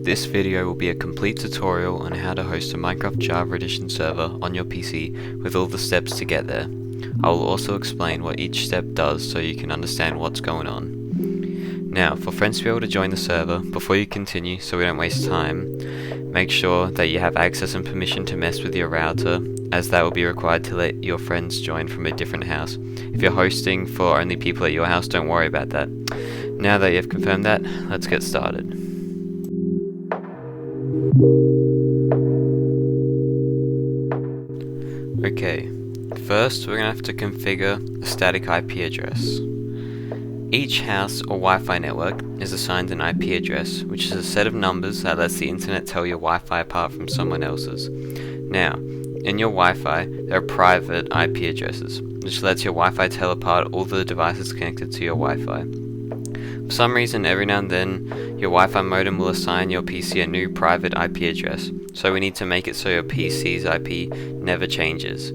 This video will be a complete tutorial on how to host a Minecraft Java Edition server on your PC with all the steps to get there. I will also explain what each step does so you can understand what's going on. Now, for friends to be able to join the server, before you continue so we don't waste time, make sure that you have access and permission to mess with your router, as that will be required to let your friends join from a different house. If you're hosting for only people at your house, don't worry about that. Now that you've confirmed that, let's get started. Okay, first we're going to have to configure a static IP address. Each house or Wi-Fi network is assigned an IP address, which is a set of numbers that lets the internet tell your Wi-Fi apart from someone else's. Now, in your Wi-Fi, there are private IP addresses, which lets your Wi-Fi tell apart all the devices connected to your Wi-Fi. For some reason, every now and then, your Wi-Fi modem will assign your PC a new private IP address, so we need to make it so your PC's IP never changes.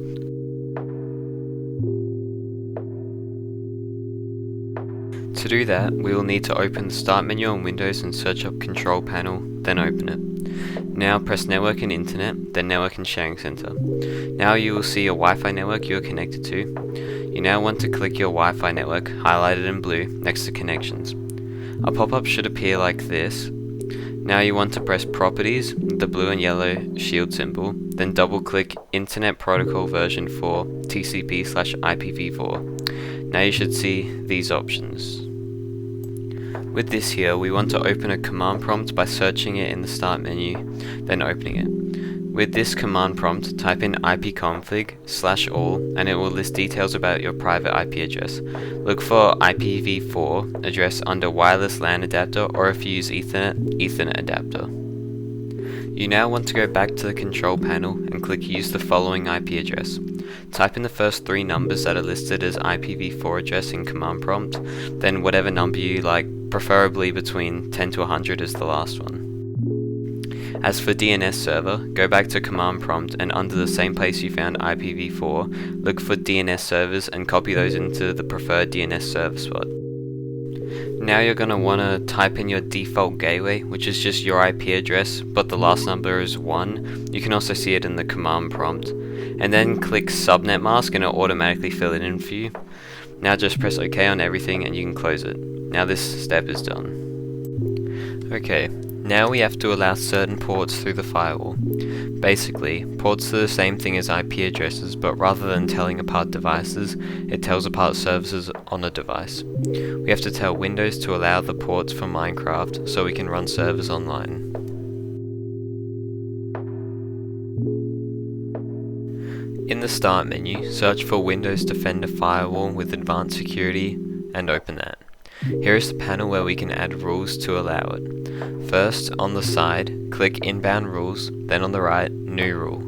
To do that, we will need to open the Start menu on Windows and search up Control Panel, then open it. Now press Network and Internet, then Network and Sharing Center. Now you will see a Wi-Fi network you are connected to. You now want to click your Wi-Fi network, highlighted in blue, next to Connections. A pop-up should appear like this. Now you want to press Properties, the blue and yellow shield symbol, then double-click Internet Protocol version 4, TCP/IPv4. Now you should see these options. With this here, we want to open a command prompt by searching it in the Start menu, then opening it. With this command prompt, type in ipconfig/all and it will list details about your private IP address. Look for IPv4 address under wireless LAN adapter, or if you use Ethernet adapter. You now want to go back to the control panel and click Use the following IP address. Type in the first three numbers that are listed as IPv4 address in command prompt, then whatever number you like, preferably between 10 to 100 is the last one. As for DNS server, go back to command prompt and under the same place you found IPv4, look for DNS servers and copy those into the preferred DNS server spot. Now you're going to want to type in your default gateway, which is just your IP address, but the last number is 1. You can also see it in the command prompt. And then click subnet mask and it'll automatically fill it in for you. Now just press OK on everything and you can close it. Now this step is done. Okay, now we have to allow certain ports through the firewall. Basically, ports are the same thing as IP addresses, but rather than telling apart devices, it tells apart services on a device. We have to tell Windows to allow the ports for Minecraft so we can run servers online. In the Start menu, search for Windows Defender Firewall with Advanced Security and open that. Here is the panel where we can add rules to allow it. First, on the side, click Inbound Rules, then on the right, New Rule.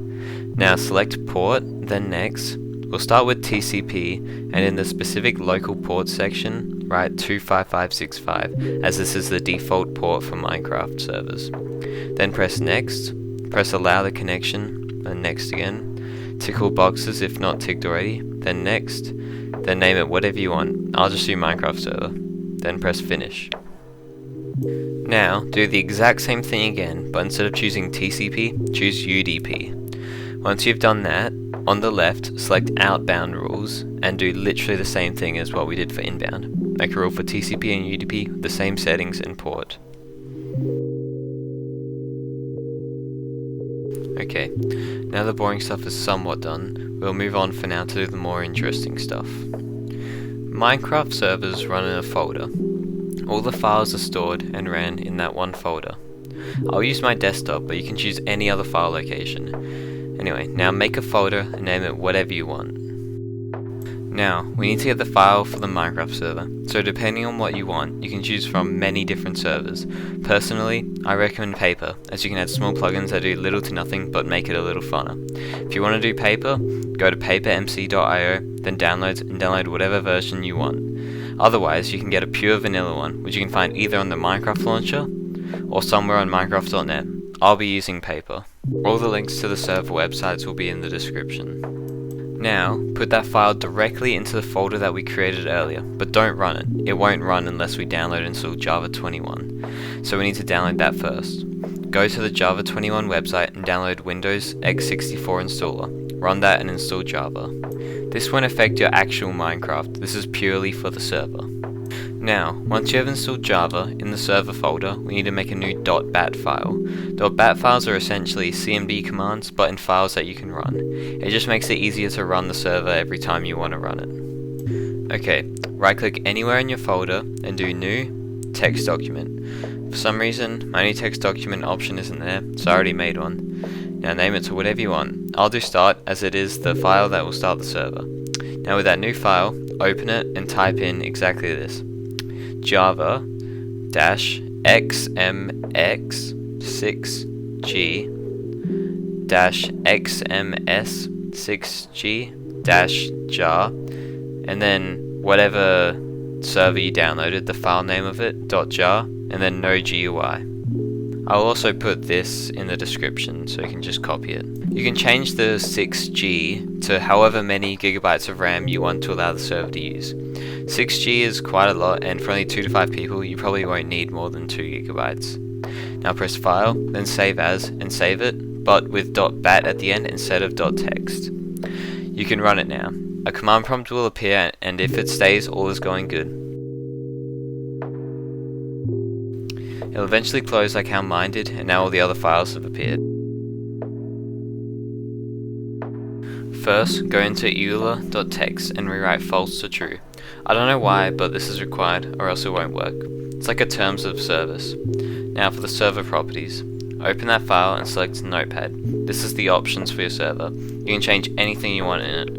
Now select Port, then Next. We'll start with TCP, and in the specific local port section, write 25565, as this is the default port for Minecraft servers. Then press Next, press Allow the connection, and Next again. Tick all boxes if not ticked already, then Next, then name it whatever you want. I'll just do Minecraft server, then press Finish. Now, do the exact same thing again, but instead of choosing TCP, choose UDP. Once you've done that, on the left, select Outbound Rules, and do literally the same thing as what we did for Inbound. Make a rule for TCP and UDP with the same settings and port. Okay, now the boring stuff is somewhat done, we'll move on for now to do the more interesting stuff. Minecraft servers run in a folder. All the files are stored and ran in that one folder. I'll use my desktop, but you can choose any other file location. Anyway, now make a folder and name it whatever you want. Now, we need to get the file for the Minecraft server, so depending on what you want, you can choose from many different servers. Personally, I recommend Paper, as you can add small plugins that do little to nothing but make it a little funner. If you want to do Paper, go to papermc.io, then download whatever version you want. Otherwise, you can get a pure vanilla one, which you can find either on the Minecraft launcher or somewhere on minecraft.net. I'll be using Paper. All the links to the server websites will be in the description. Now, put that file directly into the folder that we created earlier, but don't run it. It won't run unless we download and install Java 21. So we need to download that first. go to the Java 21 website and download Windows x64 installer. Run that and install Java. This won't affect your actual Minecraft, this is purely for the server. Now, once you have installed Java, in the server folder, we need to make a new .bat file. .bat files are essentially CMD commands, but in files that you can run. It just makes it easier to run the server every time you want to run it. Okay, right-click anywhere in your folder and do New, Text Document. For some reason, my new text document option isn't there, so I already made one. Now name it to whatever you want. I'll do Start, as it is the file that will start the server. Now with that new file, open it and type in exactly this. Java-Xmx6G Xms6G jar, and then whatever server you downloaded, the file name of it, .jar, and then no GUI. I'll also put this in the description so you can just copy it. You can change the 6G to however many gigabytes of RAM you want to allow the server to use. 6G is quite a lot, and for only 2 to 5 people you probably won't need more than 2 gigabytes. Now press File, then Save As, and save it, but with .bat at the end instead of .text. You can run it now. A command prompt will appear, and if it stays, all is going good. It'll eventually close like how mine did, and now all the other files have appeared. First, go into euler.txt and rewrite false to true. I don't know why, but this is required, or else it won't work. It's like a terms of service. Now for the server properties. Open that file and select Notepad. This is the options for your server. You can change anything you want in it.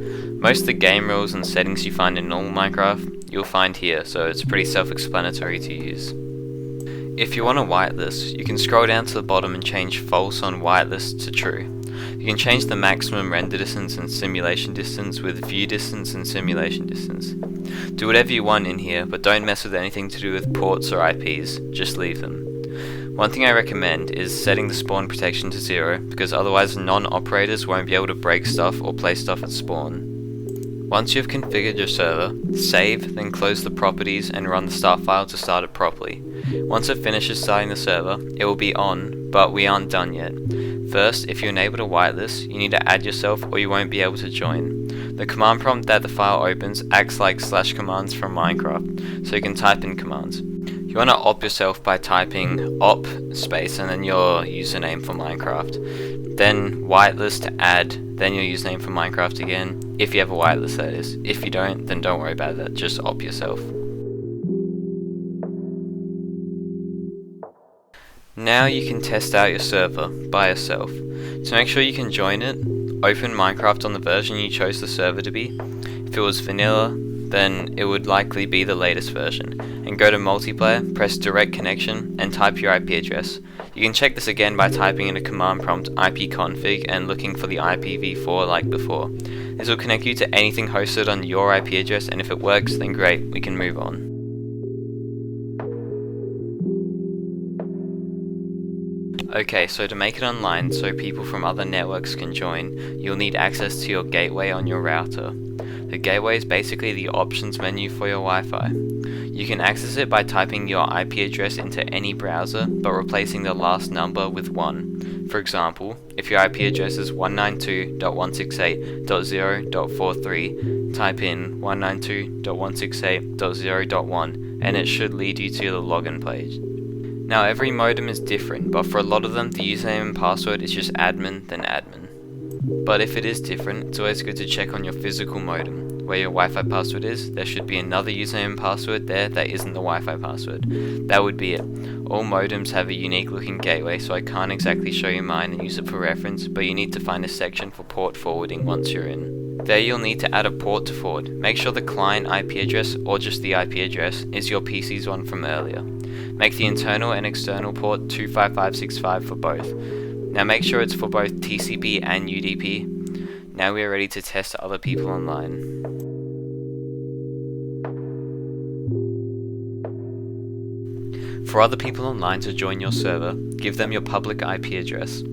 Most of the game rules and settings you find in normal Minecraft, you'll find here, so it's pretty self-explanatory to use. If you want a whitelist, you can scroll down to the bottom and change false on whitelist to true. You can change the maximum render distance and simulation distance with view distance and simulation distance. Do whatever you want in here, but don't mess with anything to do with ports or IPs, just leave them. One thing I recommend is setting the spawn protection to 0, because otherwise non-operators won't be able to break stuff or play stuff at spawn. Once you've configured your server, save, then close the properties and run the start file to start it properly. Once it finishes starting the server, it will be on, but we aren't done yet. First, if you enabled a whitelist, you need to add yourself or you won't be able to join. The command prompt that the file opens acts like / commands from Minecraft, so you can type in commands. You want to op yourself by typing op space and then your username for Minecraft. Then whitelist to add, then your username for Minecraft again, if you have a whitelist that is. If you don't, then don't worry about that, just op yourself. Now you can test out your server by yourself. To make sure you can join it, open Minecraft on the version you chose the server to be. If it was vanilla, then it would likely be the latest version. And go to multiplayer, press direct connection, and type your IP address. You can check this again by typing in a command prompt ipconfig and looking for the IPv4 like before. This will connect you to anything hosted on your IP address, and if it works, then great, we can move on. Okay, so to make it online so people from other networks can join, you'll need access to your gateway on your router. The gateway is basically the options menu for your Wi-Fi. You can access it by typing your IP address into any browser, but replacing the last number with 1. For example, if your IP address is 192.168.0.43, type in 192.168.0.1 and it should lead you to the login page. Now every modem is different, but for a lot of them the username and password is just admin then admin. But if it is different, it's always good to check on your physical modem. Where your Wi-Fi password is, there should be another username and password there that isn't the Wi-Fi password. That would be it. All modems have a unique looking gateway, so I can't exactly show you mine and use it for reference, but you need to find a section for port forwarding once you're in. There you'll need to add a port to forward. Make sure the client IP address, or just the IP address, is your PC's one from earlier. Make the internal and external port 25565 for both. Now make sure it's for both TCP and UDP. Now we are ready to test other people online. For other people online to join your server, give them your public IP address.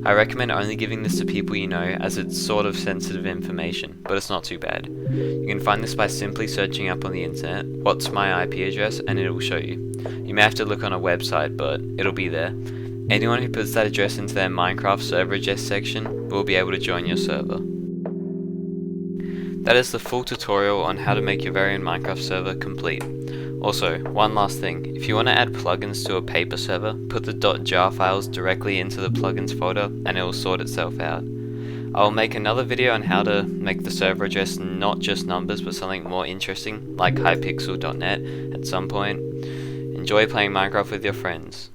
I recommend only giving this to people you know, as it's sort of sensitive information, but it's not too bad. You can find this by simply searching up on the internet, "what's my IP address?" and it will show you. You may have to look on a website, but it'll be there. Anyone who puts that address into their Minecraft server address section will be able to join your server. That is the full tutorial on how to make your very own Minecraft server complete. Also, one last thing, if you want to add plugins to a paper server, put the .jar files directly into the plugins folder and it will sort itself out. I will make another video on how to make the server address not just numbers but something more interesting like hypixel.net at some point. Enjoy playing Minecraft with your friends.